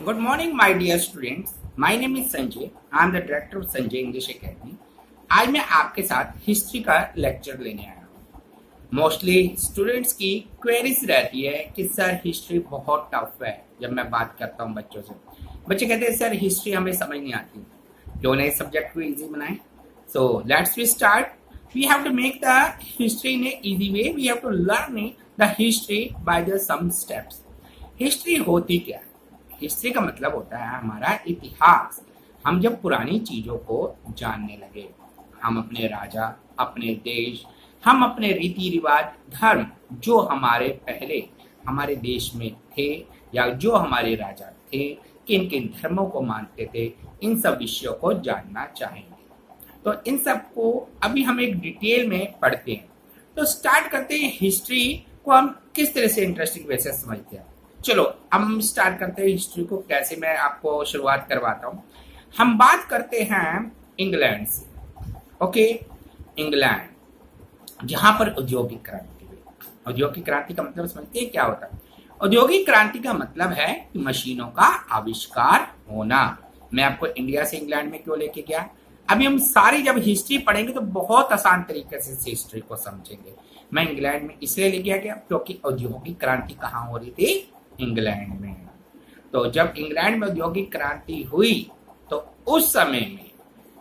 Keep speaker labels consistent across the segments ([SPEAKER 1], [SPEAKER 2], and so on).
[SPEAKER 1] Good morning, my dear students. My name is Sanjay. I am the director of Sanjay English Academy. आज मैं आपके साथ history का lecture लेने आया हूँ। मोस्टली स्टूडेंट्स की क्वेरीज रहती है कि सर हिस्ट्री बहुत टफ है। जब मैं बात करता हूँ बच्चों से, बच्चे कहते हैं सर हिस्ट्री हमें समझ नहीं आती, क्यों नहीं सब्जेक्ट को इजी बनाए। So let's we start. We have to make the history in an easy way. We have to learn the history by the some steps. History होती क्या है? हिस्ट्री का मतलब होता है हमारा इतिहास। हम जब पुरानी चीजों को जानने लगे, हम अपने राजा, अपने देश, हम अपने रीति रिवाज, धर्म जो हमारे पहले हमारे देश में थे या जो हमारे राजा थे, किन किन धर्मों को मानते थे, इन सब विषयों को जानना चाहेंगे। तो इन सब को अभी हम एक डिटेल में पढ़ते हैं। तो स्टार्ट करते हैं हिस्ट्री को हम किस तरह से इंटरेस्टिंग वे से समझते हैं। चलो हम स्टार्ट करते हैं हिस्ट्री को। कैसे मैं आपको शुरुआत करवाता हूँ। हम बात करते हैं इंग्लैंड से। ओके, इंग्लैंड जहां पर औद्योगिक क्रांति हुई। औद्योगिक क्रांति का मतलब समझते हैं क्या होता है? औद्योगिक क्रांति का मतलब है कि मशीनों का आविष्कार होना। मैं आपको इंडिया से इंग्लैंड में क्यों लेके गया, अभी हम सारी जब हिस्ट्री पढ़ेंगे तो बहुत आसान तरीके से हिस्ट्री को समझेंगे। मैं इंग्लैंड में इसलिए लेके गया क्योंकि औद्योगिक क्रांति कहाँ हो रही थी? इंग्लैंड में। तो जब इंग्लैंड में औद्योगिक क्रांति हुई तो उस समय में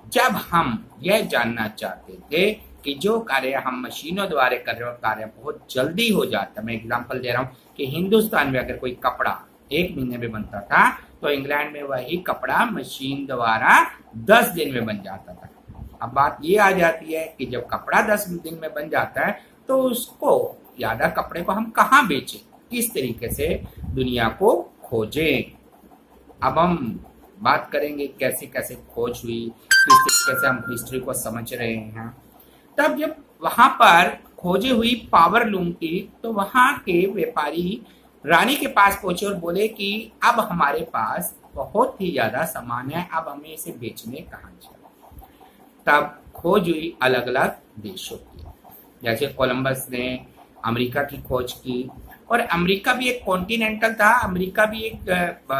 [SPEAKER 1] जब हम यह जानना चाहते थे कि जो कार्य हम मशीनों द्वारा कर रहे हो कार्य बहुत जल्दी हो जाता। मैं एग्जांपल दे रहा हूं कि हिंदुस्तान में अगर कोई कपड़ा 1 महीने में बनता था तो इंग्लैंड में वही कपड़ा मशीन द्वारा 10 दिन में बन जाता था। अब बात ये आ जाती है कि जब कपड़ा 10 दिन में बन जाता है तो उसको ज्यादा कपड़े को हम कहाँ बेचें, किस तरीके से दुनिया को खोजें। अब हम बात करेंगे कैसे कैसे खोज हुई, किस तरीके से हम हिस्ट्री को समझ रहे हैं। तब जब वहां पर खोजे हुई पावर लूम की तो वहां के व्यापारी रानी के पास पहुंचे और बोले कि अब हमारे पास बहुत ही ज्यादा सामान है, अब हमें इसे बेचने कहाँ जाए। तब खोज हुई अलग अलग देशों की, जैसे कोलंबस ने अमेरिका की खोज की। और अमेरिका भी एक कॉन्टिनेंटल था, अमेरिका भी एक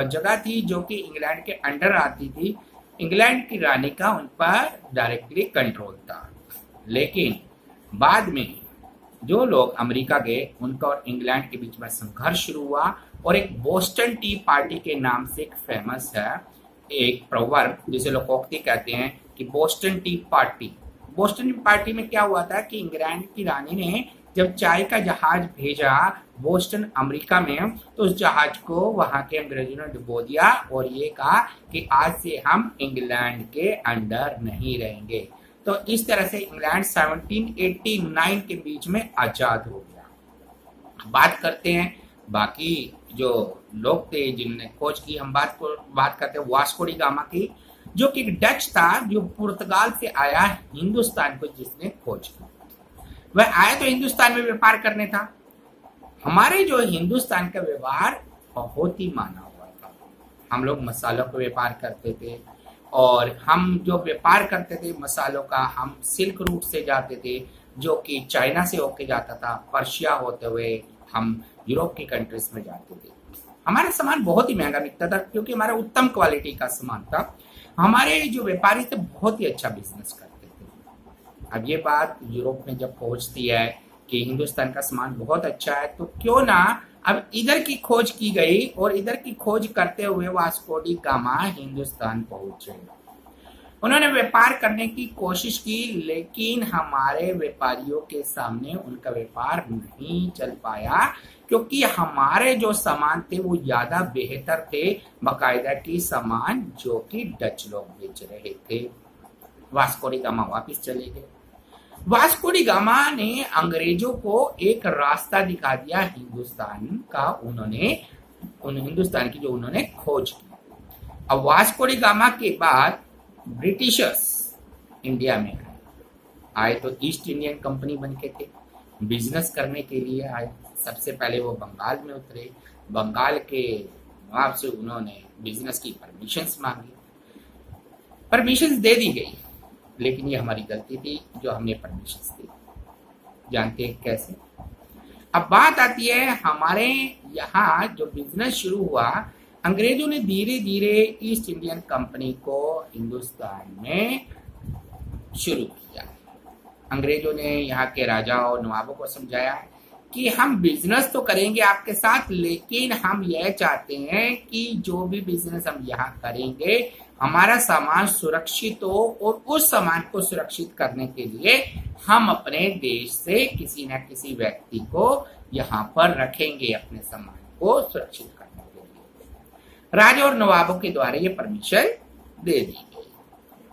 [SPEAKER 1] जगह थी जो कि इंग्लैंड के अंडर आती थी। इंग्लैंड की रानी का उन पर डायरेक्टली कंट्रोल था। लेकिन बाद में जो लोग अमेरिका गए उनका और इंग्लैंड के बीच में संघर्ष शुरू हुआ और एक बोस्टन टी पार्टी के नाम से एक फेमस है एक प्रोवर्ब जिसे लोकोक्ति कहते हैं कि Boston T party. Boston T party में क्या हुआ था कि इंग्लैंड की रानी ने जब चाय का जहाज भेजा बोस्टन अमेरिका में तो उस जहाज को वहां के अंग्रेजों ने डुबो दिया और ये कहा कि आज से हम इंग्लैंड के अंडर नहीं रहेंगे। तो इस तरह से इंग्लैंड 1789 के बीच में आजाद हो गया। बात करते हैं बाकी जो लोग थे जिनने खोज की। हम बात करते हैं वास्को डी गामा की, जो कि डच था जो पुर्तगाल से आया हिंदुस्तान को, जिसने खोज की। वह आया तो हिंदुस्तान में व्यापार करने था। हमारे जो हिंदुस्तान का व्यवहार बहुत ही माना हुआ था। हम लोग मसालों का व्यापार करते थे और हम जो व्यापार करते थे मसालों का, हम सिल्क रूट से जाते थे जो कि चाइना से होके जाता था, पर्शिया होते हुए हम यूरोप की कंट्रीज में जाते थे। हमारा सामान बहुत ही महंगा बिकता था क्योंकि हमारा उत्तम क्वालिटी का सामान था। हमारे जो व्यापारी थे बहुत ही अच्छा बिजनेस करते थे। अब ये बात यूरोप में जब पहुंचती है कि हिंदुस्तान का सामान बहुत अच्छा है तो क्यों ना अब इधर की खोज की गई और इधर की खोज करते हुए वास्को डी गामा हिंदुस्तान पहुंचे। उन्होंने व्यापार करने की कोशिश की लेकिन हमारे व्यापारियों के सामने उनका व्यापार नहीं चल पाया क्योंकि हमारे जो सामान थे वो ज्यादा बेहतर थे बाकायदा की सामान जो कि डच लोग बेच रहे थे। वास्को डी गामा वापिस चले गए। वास्को डी गामा ने अंग्रेजों को एक रास्ता दिखा दिया हिंदुस्तान का, हिंदुस्तान की जो उन्होंने खोज की। अब वास्को डी गामा के बाद ब्रिटिशर्स इंडिया में आए तो ईस्ट इंडियन कंपनी बन के थे, बिजनेस करने के लिए आए। सबसे पहले वो बंगाल में उतरे, बंगाल के नवाब से उन्होंने बिजनेस की परमिशंस मांगी, परमिशंस दे दी गई। लेकिन ये हमारी गलती थी जो हमने परमिशंस दी। जानते हैं कैसे? अब बात आती है हमारे यहाँ जो बिजनेस शुरू हुआ अंग्रेजों ने धीरे धीरे ईस्ट इंडियन कंपनी को हिंदुस्तान में शुरू किया। अंग्रेजों ने यहाँ के राजाओं और नवाबों को समझाया कि हम बिजनेस तो करेंगे आपके साथ, लेकिन हम यह चाहते हैं कि जो भी बिजनेस हम यहाँ करेंगे हमारा सामान सुरक्षित हो, और उस सामान को सुरक्षित करने के लिए हम अपने देश से किसी न किसी व्यक्ति को यहाँ पर रखेंगे अपने सामान को सुरक्षित करने के लिए। राजा और नवाबों के द्वारा ये परमिशन दे दी गई।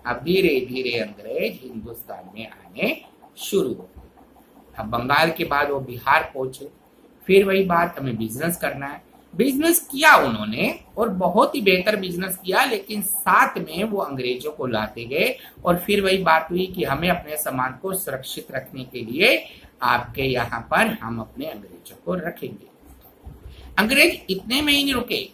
[SPEAKER 1] अब धीरे धीरे अंग्रेज हिंदुस्तान में आने शुरू हो गए। अब बंगाल के बाद वो बिहार पहुंचे। फिर वही बात, हमें बिजनेस करना है। बिजनेस किया उन्होंने और बहुत ही बेहतर बिजनेस किया, लेकिन साथ में वो अंग्रेजों को लाते गए। और फिर वही बात हुई कि हमें अपने सामान को सुरक्षित रखने के लिए आपके यहाँ पर हम अपने अंग्रेजों को रखेंगे। अंग्रेज इतने में ही नहीं रुके,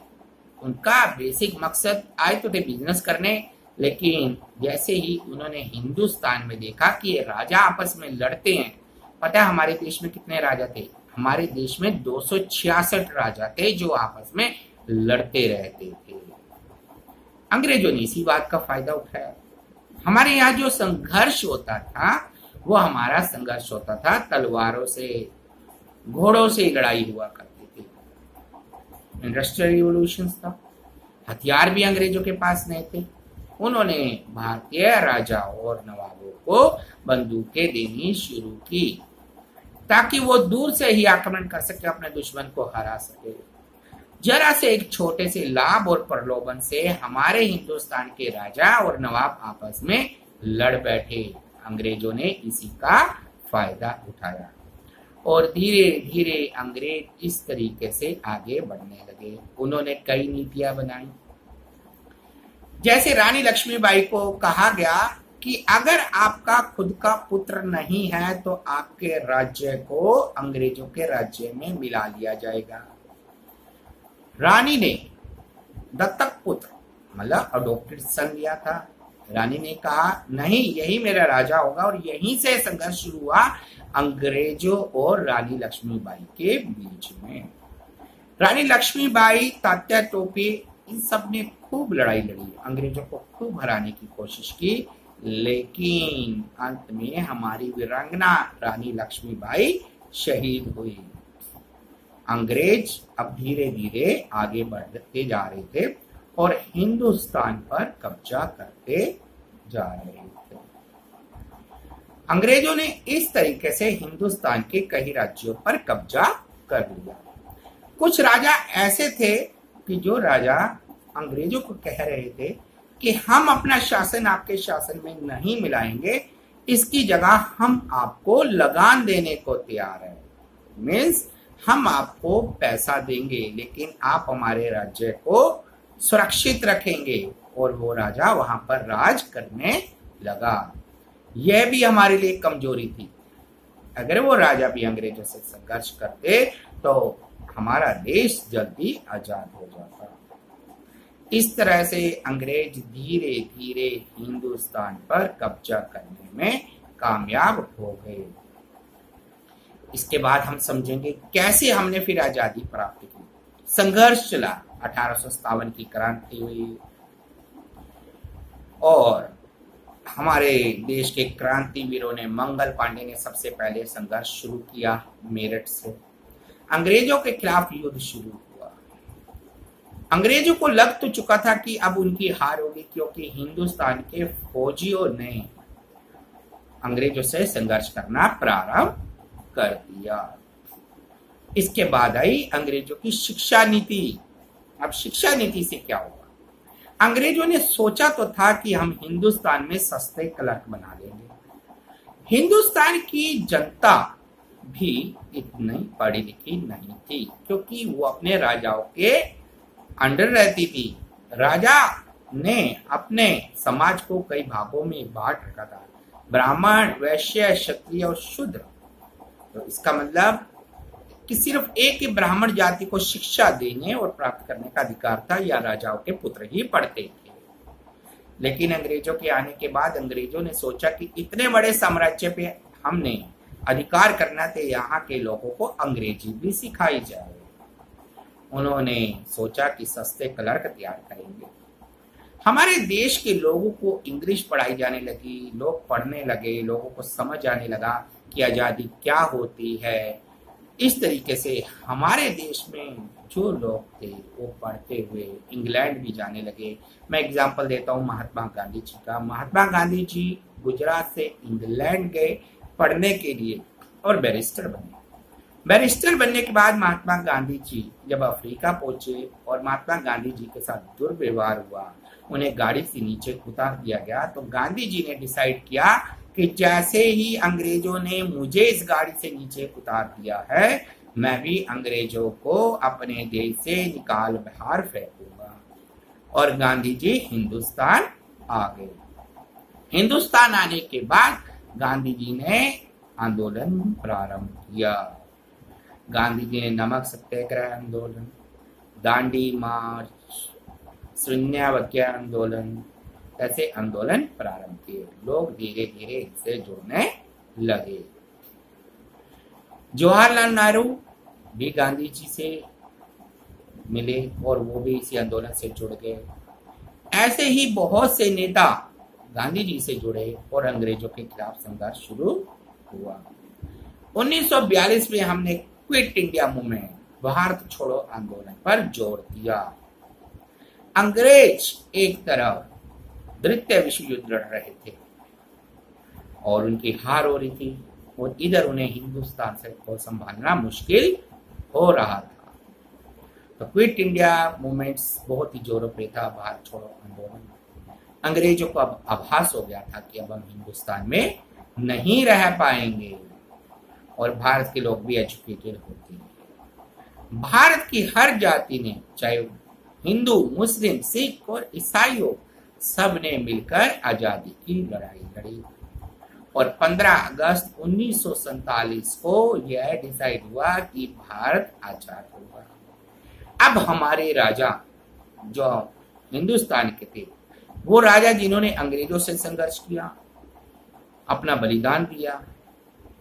[SPEAKER 1] उनका बेसिक मकसद आए तो थे बिजनेस करने, लेकिन जैसे ही उन्होंने हिंदुस्तान में देखा कि ये राजा आपस में लड़ते हैं। पता है हमारे देश में कितने राजा थे? हमारे देश में 266 राजा थे जो आपस में लड़ते रहते थे। अंग्रेजों ने इसी बात का फायदा उठाया। हमारे यहाँ जो संघर्ष होता था वो हमारा संघर्ष होता था तलवारों से, घोड़ों से लड़ाई हुआ करती थी। इंडस्ट्रियल रिवॉल्यूशन था, हथियार भी अंग्रेजों के पास नहीं थे। उन्होंने भारतीय राजाओं और नवाबों को बंदूकें देनी शुरू की ताकि वो दूर से ही आक्रमण कर सके, अपने दुश्मन को हरा सके। जरा से एक छोटे से लाभ और प्रलोभन से हमारे हिंदुस्तान के राजा और नवाब आपस में लड़ बैठे। अंग्रेजों ने इसी का फायदा उठाया और धीरे धीरे अंग्रेज इस तरीके से आगे बढ़ने लगे। उन्होंने कई नीतियां बनाई। जैसे रानी लक्ष्मीबाई को कहा गया कि अगर आपका खुद का पुत्र नहीं है तो आपके राज्य को अंग्रेजों के राज्य में मिला लिया जाएगा। रानी ने दत्तक पुत्र मतलब अडॉप्टेड सन लिया था। रानी ने कहा नहीं, यही मेरा राजा होगा, और यहीं से संघर्ष शुरू हुआ अंग्रेजों और रानी लक्ष्मीबाई के बीच में। रानी लक्ष्मीबाई, तात्या टोपे, इन सब ने खूब लड़ाई लड़ी, अंग्रेजों को खूब हराने की कोशिश की, लेकिन अंत में हमारी वीरांगना रानी लक्ष्मीबाई शहीद हुई। अंग्रेज अब धीरे धीरे आगे बढ़ते जा रहे थे और हिंदुस्तान पर कब्जा करते जा रहे थे। अंग्रेजों ने इस तरीके से हिंदुस्तान के कई राज्यों पर कब्जा कर लिया। कुछ राजा ऐसे थे कि जो राजा अंग्रेजों को कह रहे थे कि हम अपना शासन आपके शासन में नहीं मिलाएंगे, इसकी जगह हम आपको लगान देने को तैयार है। मीन्स हम आपको पैसा देंगे लेकिन आप हमारे राज्य को सुरक्षित रखेंगे। और वो राजा वहां पर राज करने लगा। यह भी हमारे लिए कमजोरी थी। अगर वो राजा भी अंग्रेजों से संघर्ष करते तो हमारा देश जल्दी आजाद हो जाता। इस तरह से अंग्रेज धीरे धीरे हिंदुस्तान पर कब्जा करने में कामयाब हो गए। इसके बाद हम समझेंगे कैसे हमने फिर आजादी प्राप्त की। संघर्ष चला, 1857 की क्रांति हुई और हमारे देश के क्रांतिवीरों ने, मंगल पांडे ने सबसे पहले संघर्ष शुरू किया मेरठ से। अंग्रेजों के खिलाफ युद्ध शुरू हुआ। अंग्रेजों को लग तो चुका था कि अब उनकी हार होगी, क्योंकि हिंदुस्तान के फौजियों ने अंग्रेजों से संघर्ष करना प्रारंभ कर दिया। इसके बाद आई अंग्रेजों की शिक्षा नीति। अब शिक्षा नीति से क्या हुआ? अंग्रेजों ने सोचा तो था कि हम हिंदुस्तान में सस्ते क्लर्क बना लेंगे। हिंदुस्तान की जनता भी इतनी पढ़ी लिखी नहीं थी, क्योंकि वो अपने राजाओं के अंडर रहती थी। राजा ने अपने समाज को कई भागों में बांट रखा था, ब्राह्मण, वैश्य, क्षत्रिय और शूद्र। तो इसका मतलब कि सिर्फ एक ही ब्राह्मण जाति को शिक्षा देने और प्राप्त करने का अधिकार था, या राजाओं के पुत्र ही पढ़ते थे। लेकिन अंग्रेजों के आने के बाद अंग्रेजों ने सोचा कि इतने बड़े साम्राज्य पे हमने अधिकार करना, तो यहाँ के लोगों को अंग्रेजी भी सिखाई जाए। उन्होंने सोचा कि सस्ते क्लर्क तैयार करेंगे। हमारे देश के लोगों को इंग्लिश पढ़ाई जाने लगी, लोग पढ़ने लगे, लोगों को समझ आने लगा कि आज़ादी क्या होती है। इस तरीके से हमारे देश में जो लोग थे वो पढ़ते हुए इंग्लैंड भी जाने लगे। मैं एग्जांपल देता हूँ महात्मा गांधी जी का। महात्मा गांधी जी गुजरात से इंग्लैंड गए पढ़ने के लिए और बैरिस्टर बने। बैरिस्टर बनने के बाद महात्मा गांधी जी जब अफ्रीका पहुंचे और महात्मा गांधी जी के साथ दुर्व्यवहार हुआ, उन्हें गाड़ी से नीचे उतार दिया गया, तो गांधी जी ने डिसाइड किया कि जैसे ही अंग्रेजों ने मुझे इस गाड़ी से नीचे उतार दिया है, मैं भी अंग्रेजों को अपने देश से निकाल बाहर फेंकूंगा। और गांधी जी हिंदुस्तान आ गए। हिंदुस्तान आने के बाद गांधी जी ने आंदोलन प्रारंभ किया। गांधी जी ने नमक सत्याग्रह आंदोलन, दांडी मार्च, शून्यावज्ञा आंदोलन, ऐसे आंदोलन प्रारंभ किए। लोग धीरे धीरे इससे जुड़ने लगे। जवाहरलाल नेहरू भी गांधी जी से मिले और वो भी इसी आंदोलन से जुड़ गए। ऐसे ही बहुत से नेता गांधी जी से जुड़े और अंग्रेजों के खिलाफ संघर्ष शुरू हुआ। 1942 में हमने क्विट इंडिया मूवमेंट, भारत छोड़ो आंदोलन पर जोर दिया। अंग्रेज एक तरफ द्वितीय विश्व युद्ध लड़ रहे थे और उनकी हार हो रही थी और इधर उन्हें हिंदुस्तान से को संभालना मुश्किल हो रहा था। तो क्विट इंडिया मूवमेंट्स बहुत ही जोरों पे था। भारत छोड़ो आंदोलन, अंग्रेजों को अब आभास हो गया था कि अब हम हिंदुस्तान में नहीं रह पाएंगे और भारत के लोग भी एजुकेटेड होते हैं। भारत की हर जाति ने, चाहे हिंदू, मुस्लिम, सिख और ईसाइयों, सब ने मिलकर आजादी की लड़ाई लड़ी और 15 अगस्त 1947 को यह डिसाइड हुआ कि भारत आजाद होगा। अब हमारे राजा जो हिंदुस्तान के थे, वो राजा जिन्होंने अंग्रेजों से संघर्ष किया, अपना बलिदान दिया,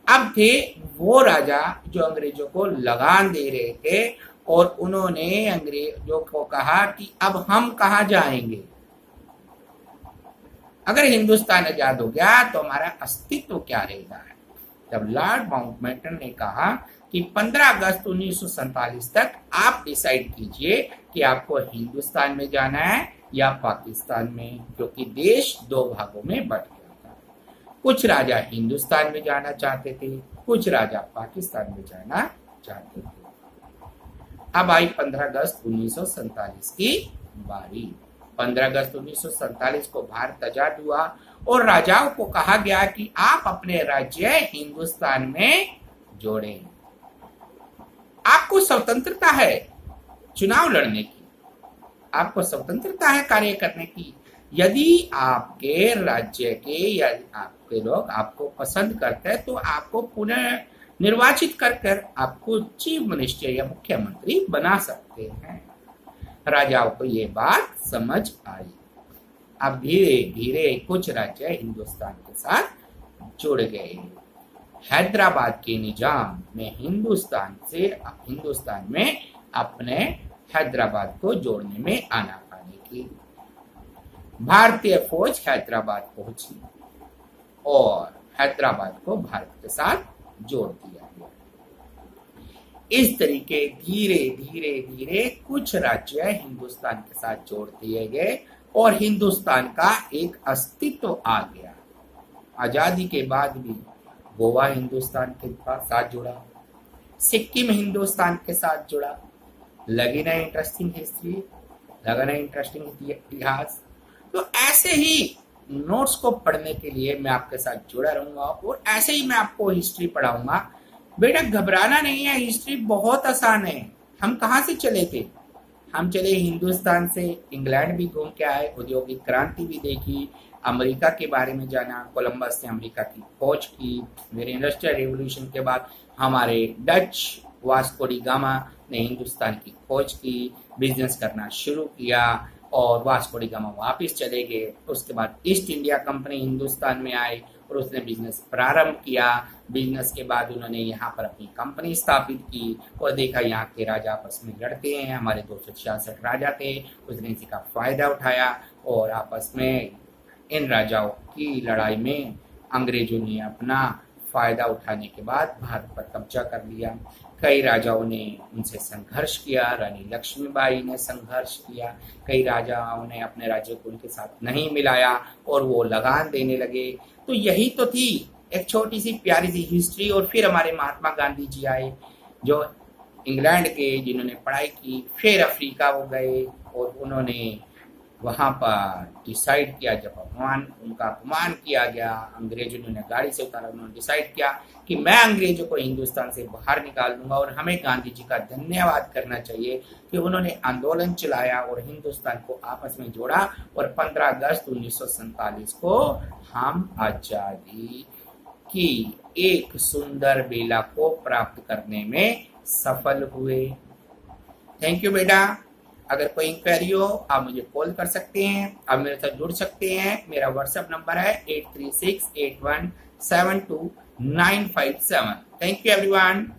[SPEAKER 1] अब थे वो राजा जो अंग्रेजों को लगान दे रहे थे और उन्होंने अंग्रेजों को कहा कि अब हम कहाँ जाएंगे, अगर हिंदुस्तान आजाद हो गया तो हमारा अस्तित्व क्या रहेगा। जब लॉर्ड माउंटबेटन ने कहा कि 15 अगस्त 1947 तक आप डिसाइड कीजिए कि आपको हिंदुस्तान में जाना है या पाकिस्तान में, क्योंकि देश दो भागों में बंट गया था। कुछ राजा हिंदुस्तान में जाना चाहते थे, कुछ राजा पाकिस्तान में जाना चाहते थे। अब आई 15 अगस्त 1947 की बारी। 15 अगस्त 1947 को भारत आजाद हुआ और राजाओं को कहा गया कि आप अपने राज्य हिंदुस्तान में जोड़ें। आपको स्वतंत्रता है चुनाव लड़ने की, आपको स्वतंत्रता है कार्य करने की। यदि आपके राज्य के या आपके लोग आपको पसंद करते हैं तो आपको पुनः निर्वाचित कर आपको चीफ मिनिस्टर या मुख्यमंत्री बना सकते हैं। राजाओं को ये बात समझ आई। अब धीरे धीरे कुछ राज्य हिंदुस्तान के साथ जुड़ गए। हैदराबाद के निजाम ने हिंदुस्तान में अपने हैदराबाद को जोड़ने में आनाकानी की। भारतीय फौज हैदराबाद पहुंची और हैदराबाद को भारत के साथ जोड़ दिया गया। इस तरीके धीरे धीरे धीरे कुछ राज्य हिंदुस्तान के साथ जोड़ दिए गए और हिंदुस्तान का एक अस्तित्व आ गया। आजादी के बाद भी गोवा हिंदुस्तान के साथ जुड़ा, सिक्किम हिंदुस्तान के साथ जुड़ा। लगी ना इंटरेस्टिंग हिस्ट्री, लगा ना इंटरेस्टिंग इतिहास। तो ऐसे ही नोट्स को पढ़ने के लिए मैं आपके साथ जुड़ा रहूंगा और ऐसे ही मैं आपको हिस्ट्री पढ़ाऊंगा। बेटा घबराना नहीं है, हिस्ट्री बहुत आसान है। हम कहाँ से चले थे? हम चले हिंदुस्तान से, इंग्लैंड भी घूम के आए, औद्योगिक क्रांति भी देखी, अमेरिका के बारे में जाना, कोलंबस ने अमेरिका की खोज की, फिर इंडस्ट्रियल रेवोल्यूशन के बाद हमारे डच वास्को डी गामा ने हिंदुस्तान की खोज की, बिजनेस करना शुरू किया और वास्को डी गामा वापिस चले गए। उसके बाद ईस्ट इंडिया कंपनी हिंदुस्तान में आई और उसने बिजनेस प्रारंभ किया। बिजनेस के बाद उन्होंने यहाँ पर अपनी कंपनी स्थापित की और देखा यहाँ के राजा आपस में लड़ते हैं। हमारे 266 राजा थे, उसने इसी का फायदा उठाया और आपस में इन राजाओं की लड़ाई में अंग्रेजों ने अपना फायदा उठाने के बाद भारत पर कब्जा कर लिया। कई राजाओं ने उनसे संघर्ष किया, रानी लक्ष्मीबाई ने संघर्ष किया, कई राजाओं ने अपने राज्य को उनके साथ नहीं मिलाया और वो लगान देने लगे। तो यही तो थी एक छोटी सी प्यारी सी हिस्ट्री। और फिर हमारे महात्मा गांधी जी आए जो इंग्लैंड के, जिन्होंने पढ़ाई की, फिर अफ्रीका वो गए और उन्होंने वहां पर डिसाइड किया, जब उनका अपमान किया गया, अंग्रेजों ने उन्हें गाड़ी से उतारा, उन्होंने डिसाइड किया कि मैं अंग्रेजों को हिंदुस्तान से बाहर निकाल दूंगा। और हमें गांधी जी का धन्यवाद करना चाहिए कि उन्होंने आंदोलन चलाया और हिंदुस्तान को आपस में जोड़ा और 15 अगस्त 1947 को हम आजादी की एक सुंदर बेला को प्राप्त करने में सफल हुए। थैंक यू बेटा। अगर कोई इंक्वायरी हो आप मुझे कॉल कर सकते हैं, आप मेरे साथ जुड़ सकते हैं। मेरा व्हाट्सएप नंबर है 8368172957। Thank you everyone.